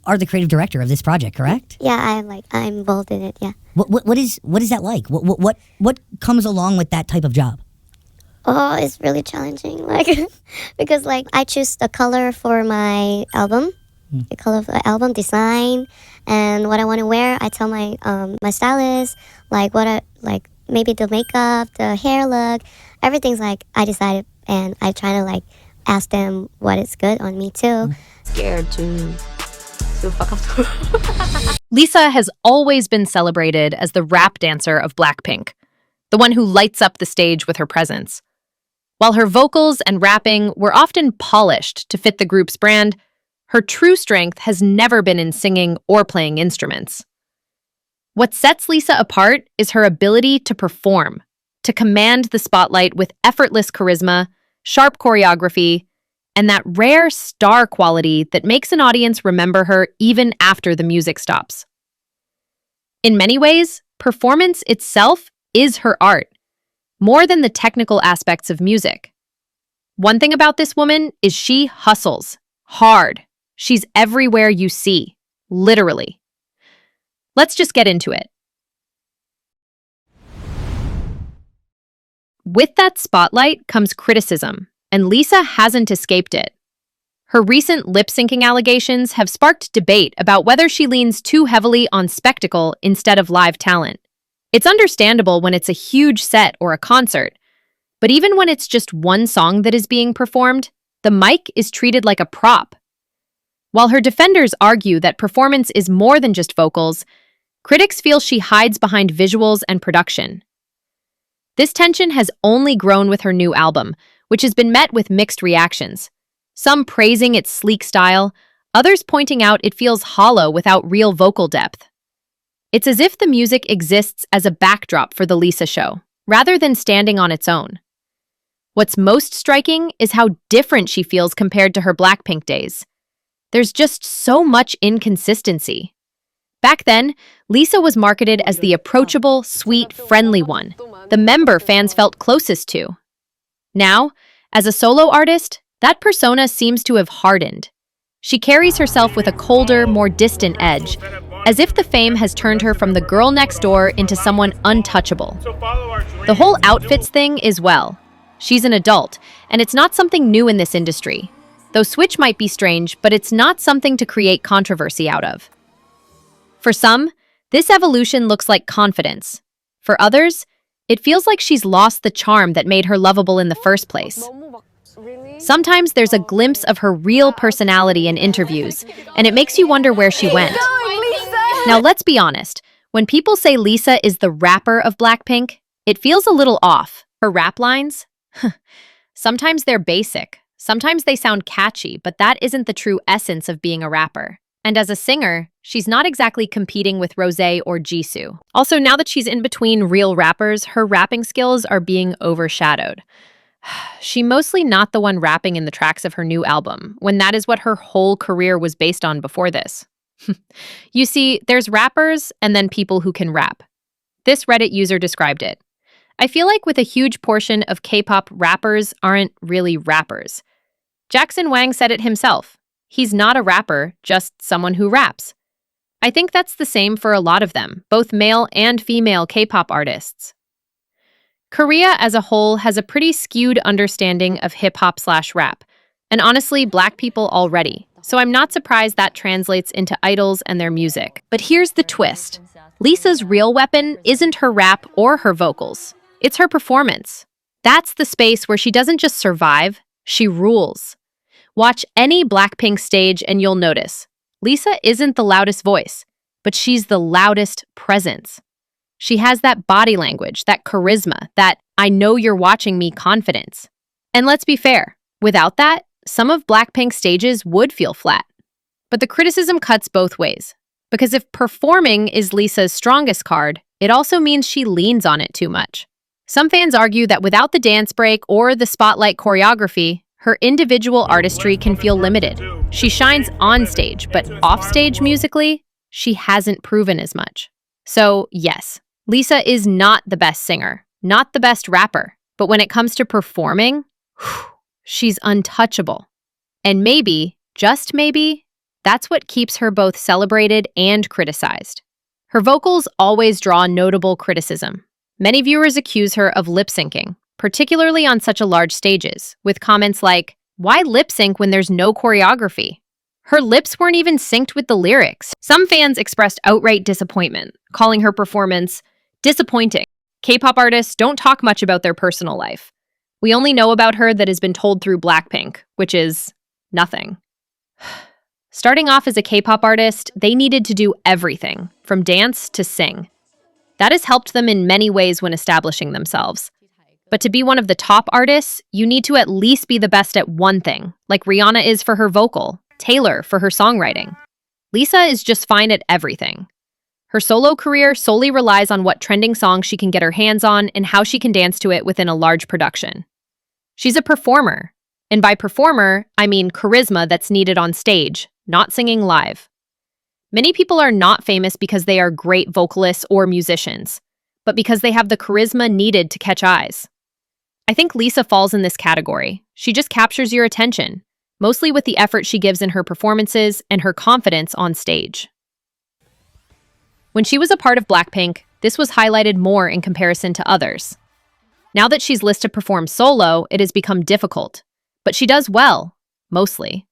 are the creative director of this project, correct? Yeah, I'm involved in it. Yeah. What is that like? What comes along with that type of job? Oh, it's really challenging. Like, because like I choose the color for my album, the color of the album design, and what I want to wear. I tell my my stylist like what I like, maybe the makeup, the hair look, everything's like I decided, and I try to like ask them what is good on me too. Scared to fuck up. Lisa has always been celebrated as the rap dancer of Blackpink, the one who lights up the stage with her presence. While her vocals and rapping were often polished to fit the group's brand, her true strength has never been in singing or playing instruments. What sets Lisa apart is her ability to perform, to command the spotlight with effortless charisma, sharp choreography, and that rare star quality that makes an audience remember her even after the music stops. In many ways, performance itself is her art, more than the technical aspects of music. One thing about this woman is she hustles hard. She's everywhere you see, literally. Let's just get into it. With that spotlight comes criticism, and Lisa hasn't escaped it. Her recent lip-syncing allegations have sparked debate about whether she leans too heavily on spectacle instead of live talent. It's understandable when it's a huge set or a concert, but even when it's just one song that is being performed, the mic is treated like a prop. While her defenders argue that performance is more than just vocals, critics feel she hides behind visuals and production. This tension has only grown with her new album, which has been met with mixed reactions. Some praising its sleek style, others pointing out it feels hollow without real vocal depth. It's as if the music exists as a backdrop for the Lisa show, rather than standing on its own. What's most striking is how different she feels compared to her Blackpink days. There's just so much inconsistency. Back then, Lisa was marketed as the approachable, sweet, friendly one, the member fans felt closest to. Now, as a solo artist, that persona seems to have hardened. She carries herself with a colder, more distant edge, as if the fame has turned her from the girl next door into someone untouchable. The whole outfits thing is, well, she's an adult, and it's not something new in this industry. Though switch might be strange, but it's not something to create controversy out of. For some, this evolution looks like confidence. For others, it feels like she's lost the charm that made her lovable in the first place. Sometimes there's a glimpse of her real personality in interviews, and it makes you wonder where she went. Now let's be honest, when people say Lisa is the rapper of Blackpink, it feels a little off. Her rap lines? Sometimes they're basic, sometimes they sound catchy, but that isn't the true essence of being a rapper. And as a singer, she's not exactly competing with Rosé or Jisoo. Also, now that she's in between real rappers, her rapping skills are being overshadowed. She's mostly not the one rapping in the tracks of her new album, when that is what her whole career was based on before this. You see, there's rappers and then people who can rap. This Reddit user described it. I feel like with a huge portion of K-pop, rappers aren't really rappers. Jackson Wang said it himself. He's not a rapper, just someone who raps. I think that's the same for a lot of them, both male and female K-pop artists. Korea as a whole has a pretty skewed understanding of hip-hop/rap, and honestly, Black people already, so I'm not surprised that translates into idols and their music. But here's the twist. Lisa's real weapon isn't her rap or her vocals. It's her performance. That's the space where she doesn't just survive, she rules. Watch any Blackpink stage and you'll notice. Lisa isn't the loudest voice, but she's the loudest presence. She has that body language, that charisma, that I know you're watching me confidence. And let's be fair, without that, some of Blackpink's stages would feel flat. But the criticism cuts both ways. Because if performing is Lisa's strongest card, it also means she leans on it too much. Some fans argue that without the dance break or the spotlight choreography, her individual artistry can feel limited. She shines on stage, but off stage musically, she hasn't proven as much. So yes, Lisa is not the best singer, not the best rapper, but when it comes to performing, she's untouchable. And maybe, just maybe, That's what keeps her both celebrated and criticized. Her vocals always draw notable criticism. Many viewers accuse her of lip-syncing, particularly on such a large stages, with comments like, "Why lip-sync when there's no choreography?" Her lips weren't even synced with the lyrics. Some fans expressed outright disappointment, calling her performance disappointing. K-pop artists don't talk much about their personal life. We only know about her that has been told through Blackpink, which is nothing. Starting off as a K-pop artist, they needed to do everything, from dance to sing. That has helped them in many ways when establishing themselves. But to be one of the top artists, you need to at least be the best at one thing, like Rihanna is for her vocal, Taylor for her songwriting. Lisa is just fine at everything. Her solo career solely relies on what trending songs she can get her hands on and how she can dance to it within a large production. She's a performer. And by performer, I mean charisma that's needed on stage, not singing live. Many people are not famous because they are great vocalists or musicians, but because they have the charisma needed to catch eyes. I think Lisa falls in this category. She just captures your attention, mostly with the effort she gives in her performances and her confidence on stage. When she was a part of Blackpink, this was highlighted more in comparison to others. Now that she's listed to perform solo, it has become difficult, but she does well, mostly.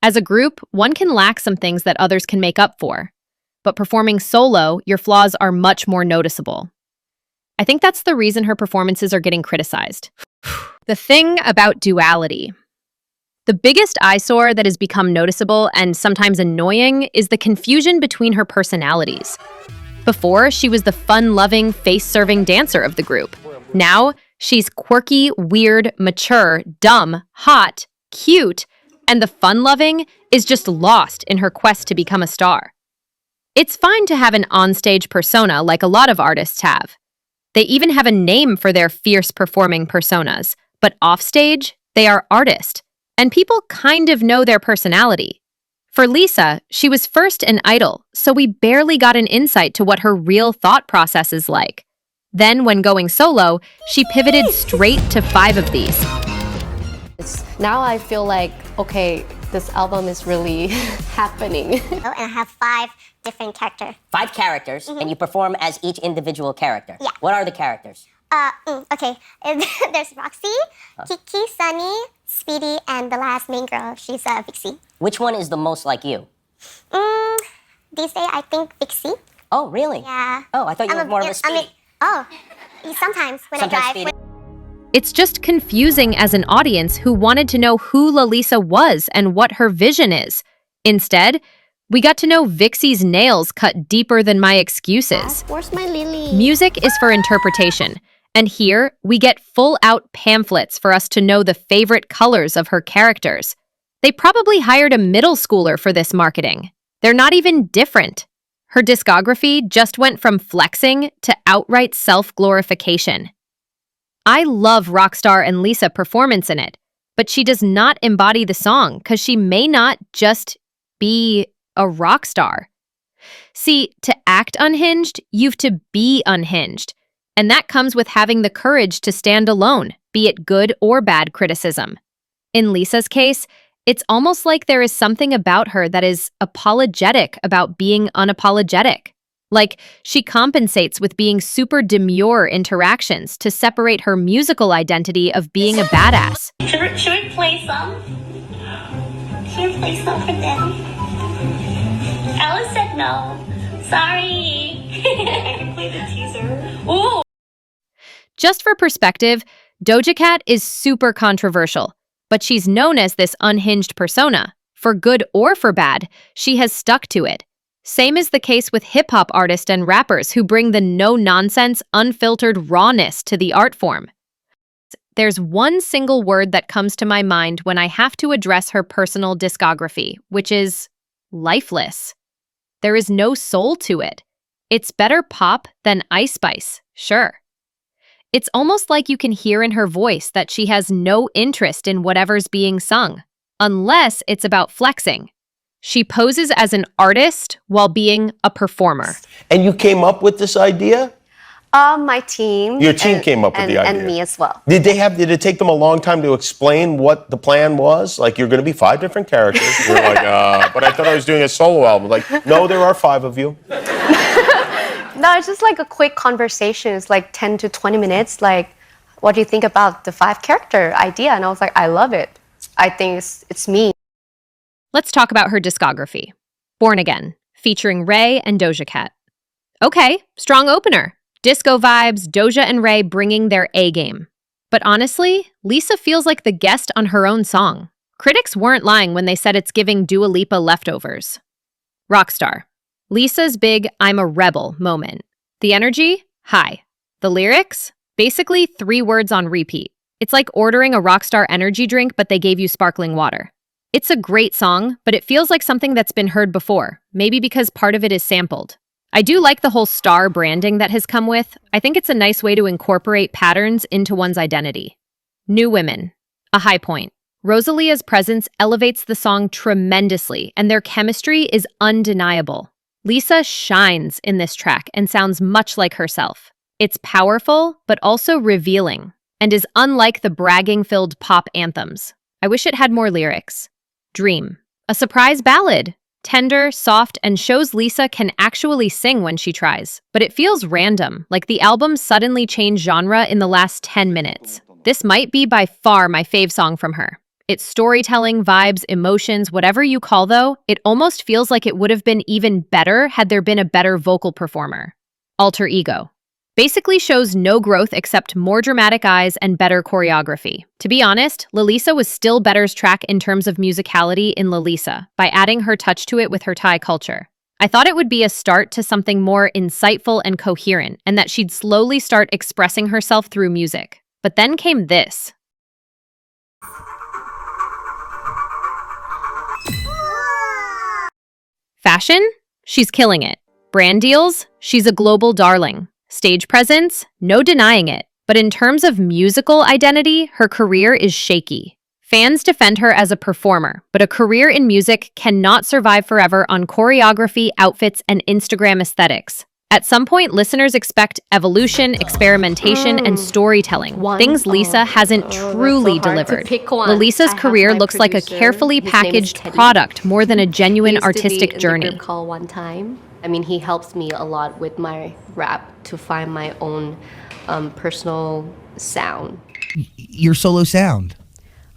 As a group, one can lack some things that others can make up for, but performing solo, your flaws are much more noticeable. I think that's the reason her performances are getting criticized. The thing about duality. The biggest eyesore that has become noticeable and sometimes annoying is the confusion between her personalities. Before, she was the fun-loving, face-serving dancer of the group. Now, she's quirky, weird, mature, dumb, hot, cute, and the fun-loving is just lost in her quest to become a star. It's fine to have an onstage persona like a lot of artists have. They even have a name for their fierce performing personas, but offstage, they are artists. And people kind of know their personality. For Lisa, she was first an idol, so we barely got an insight to what her real thought process is like. Then, when going solo, she pivoted straight to 5 of these. Now I feel like, okay, this album is really happening. And I have 5 different characters. 5 characters, and you perform as each individual character. Yeah. What are the characters? Okay. There's Roxy, Kiki, Sunny, Speedy, and the last main girl. She's Vixie. Which one is the most like you? These days, I think Vixie. Oh, really? Yeah. Oh, I thought you were more of a Speedy. Sometimes when Sometimes I drive. Speedy. It's just confusing as an audience who wanted to know who Lalisa was and what her vision is. Instead, we got to know Vixie's nails cut deeper than my excuses. Where's my Lily? Music is for interpretation, and here we get full-out pamphlets for us to know the favorite colors of her characters. They probably hired a middle schooler for this marketing. They're not even different. Her discography just went from flexing to outright self-glorification. I love Rockstar and Lisa performance in it, but she does not embody the song because she may not just be a rock star. See, to act unhinged, you've to be unhinged. And that comes with having the courage to stand alone, be it good or bad criticism. In Lisa's case, it's almost like there is something about her that is apologetic about being unapologetic. Like, she compensates with being super demure interactions to separate her musical identity of being a badass. Should we play some? Should we play some for them? Alice said no. Sorry. I can play the teaser. Ooh. Just for perspective, Doja Cat is super controversial, but she's known as this unhinged persona. For good or for bad, she has stuck to it. Same is the case with hip-hop artists and rappers who bring the no-nonsense, unfiltered rawness to the art form. There's one single word that comes to my mind when I have to address her personal discography, which is lifeless. There is no soul to it. It's better pop than Ice Spice, sure. It's almost like you can hear in her voice that she has no interest in whatever's being sung, unless it's about flexing. She poses as an artist while being a performer. And you came up with this idea? My team. Your team came up with the idea. And me as well. Did it take them a long time to explain what the plan was? Like, you're going to be 5 different characters. You're like, but I thought I was doing a solo album. Like, no, there are 5 of you. No, it's just like a quick conversation. It's like 10 to 20 minutes. Like, what do you think about the 5-character idea? And I was like, I love it. I think it's me. Let's talk about her discography. Born Again, featuring Ray and Doja Cat. Okay, strong opener. Disco vibes, Doja and Ray bringing their A-game. But honestly, Lisa feels like the guest on her own song. Critics weren't lying when they said it's giving Dua Lipa leftovers. Rockstar. Lisa's big I'm a rebel moment. The energy? High. The lyrics? Basically 3 words on repeat. It's like ordering a Rockstar energy drink, but they gave you sparkling water. It's a great song, but it feels like something that's been heard before, maybe because part of it is sampled. I do like the whole star branding that has come with. I think it's a nice way to incorporate patterns into one's identity. New Women. A high point. Rosalia's presence elevates the song tremendously, and their chemistry is undeniable. Lisa shines in this track and sounds much like herself. It's powerful, but also revealing, and is unlike the bragging-filled pop anthems. I wish it had more lyrics. Dream. A surprise ballad. Tender, soft, and shows Lisa can actually sing when she tries. But it feels random, like the album suddenly changed genre in the last 10 minutes. This might be by far my fave song from her. It's storytelling, vibes, emotions, whatever you call though, it almost feels like it would have been even better had there been a better vocal performer. Alter Ego. Basically shows no growth except more dramatic eyes and better choreography. To be honest, Lalisa was still Better's track in terms of musicality in Lalisa, by adding her touch to it with her Thai culture. I thought it would be a start to something more insightful and coherent, and that she'd slowly start expressing herself through music. But then came this. Fashion? She's killing it. Brand deals? She's a global darling. Stage presence? No denying it. But in terms of musical identity, her career is shaky. Fans defend her as a performer, but a career in music cannot survive forever on choreography, outfits, and Instagram aesthetics. At some point, listeners expect evolution, experimentation, and storytelling, things Lisa hasn't truly delivered. Lalisa's career looks like a carefully packaged product more than a genuine artistic journey. Call one time. I mean, he helps me a lot with my rap to find my own personal sound. Your solo sound.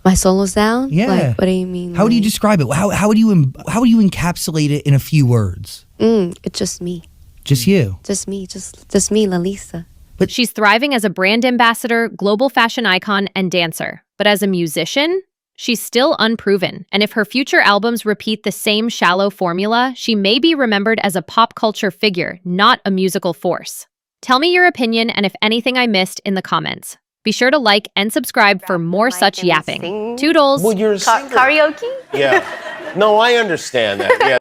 My solo sound? Yeah. Like, what do you mean? How would you describe it? How would you encapsulate it in a few words? It's just me. Just you. Just me, Lalisa. But she's thriving as a brand ambassador, global fashion icon, and dancer. But as a musician, she's still unproven. And if her future albums repeat the same shallow formula, she may be remembered as a pop culture figure, not a musical force. Tell me your opinion and if anything I missed in the comments. Be sure to like and subscribe for more such yapping. Toodles! Well, you're a singer. Karaoke? Yeah. No, I understand that. Yeah.